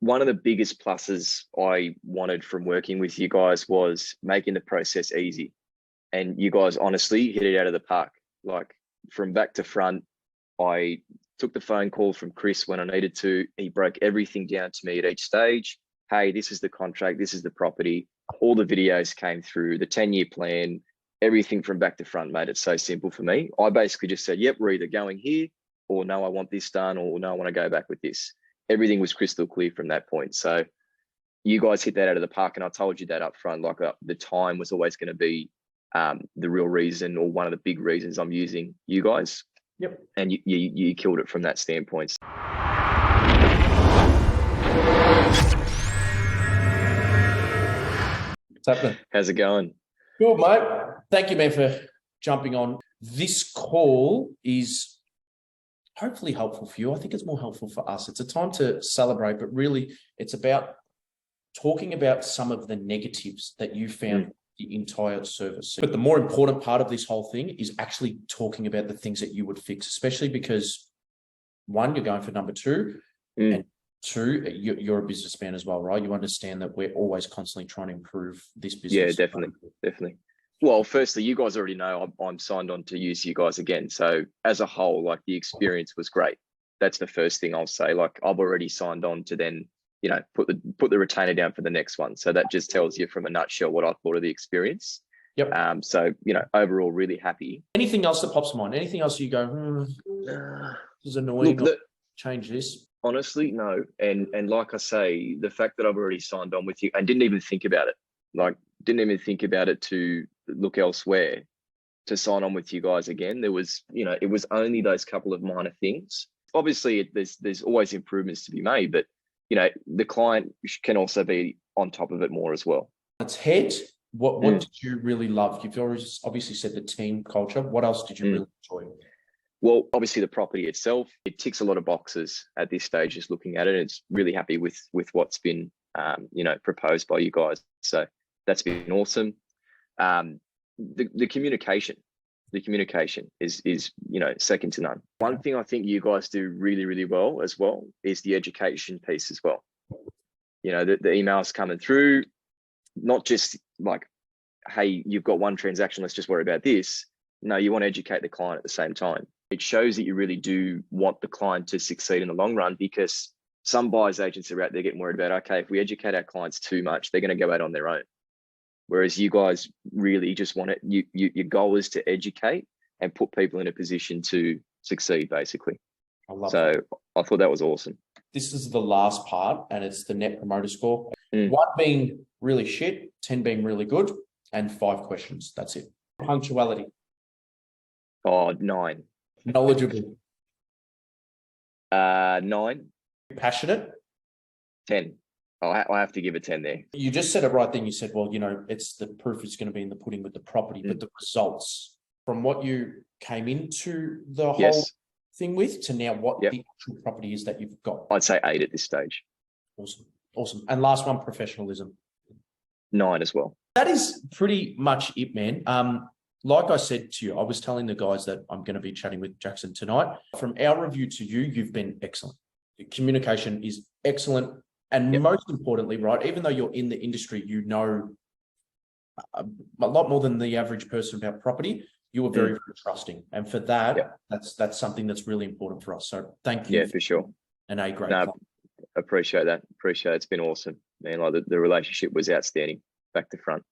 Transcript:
one of the biggest pluses I wanted from working with you guys was making the process easy. And you guys honestly hit it out of the park. Like from back to front, I took the phone call from Chris when I needed to. He broke everything down to me at each stage. Hey, this is the contract, this is the property. All the videos came through, the 10-year plan, everything from back to front made it so simple for me. I basically just said, yep, we're either going here, or no, I want this done, or no, I want to go back with this. Everything was crystal clear from that point. So you guys hit that out of the park, and I told you that up front, like the time was always going to be the real reason, or one of the big reasons I'm using you guys. Yep. And you killed it from that standpoint. What's happening? How's it going? Good, mate. Thank you, man, for jumping on. This call is hopefully helpful for you. I think it's more helpful for us. It's a time to celebrate, but really it's about talking about some of the negatives that you found the entire service. But the more important part of this whole thing is actually talking about the things that you would fix, especially because one, you're going for number two, and two, you're a businessman as well, right? You understand that we're always constantly trying to improve this business. Yeah, definitely. Well, firstly, you guys already know I'm signed on to use you guys again. So as a whole, like the experience was great. That's the first thing I'll say. Like I've already signed on to then, put the retainer down for the next one. So that just tells you from a nutshell what I thought of the experience. Yep. So, overall really happy. Anything else that pops to mind? Anything else you go, this is annoying, look, change this? Honestly, no. And like I say, the fact that I've already signed on with you and didn't even think about it, to look elsewhere, to sign on with you guys again. There was, it was only those couple of minor things. Obviously, there's always improvements to be made, but the client can also be on top of it more as well. Its head. What did you really love? You've obviously said the team culture. What else did you really enjoy? Well, obviously the property itself, it ticks a lot of boxes at this stage, just looking at it. It's really happy with what's been, proposed by you guys. So that's been awesome. The communication is second to none. One thing I think you guys do really, really well as well is the education piece as well. The emails coming through, not just like, hey, you've got one transaction, let's just worry about this. No, you want to educate the client at the same time. It shows that you really do want the client to succeed in the long run, because some buyers agents are out there getting worried about, okay, if we educate our clients too much, they're going to go out on their own. Whereas you guys really just want it, your goal is to educate and put people in a position to succeed, basically. I love so that. I thought that was awesome. This is the last part, and it's the net promoter score. 1 being really shit, 10 being really good, and 5 questions. That's it. Punctuality. Oh, 9. Knowledgeable. 9. Passionate. 10. I have to give it 10 there. You just said it right then. You said, well, it's the proof is going to be in the pudding with the property, but the results from what you came into the whole thing with to now what the actual property is that you've got. I'd say 8 at this stage. Awesome. And last one, professionalism. 9 as well. That is pretty much it, man. Like I said to you, I was telling the guys that I'm going to be chatting with Jackson tonight. From our review to you, you've been excellent. Your communication is excellent. And most importantly, right, even though you're in the industry, you know a lot more than the average person about property. You were very, very trusting. And for that, that's something that's really important for us. So thank you. Yeah, for sure. And a great appreciate that. It's been awesome, man. Like the relationship was outstanding, back to front.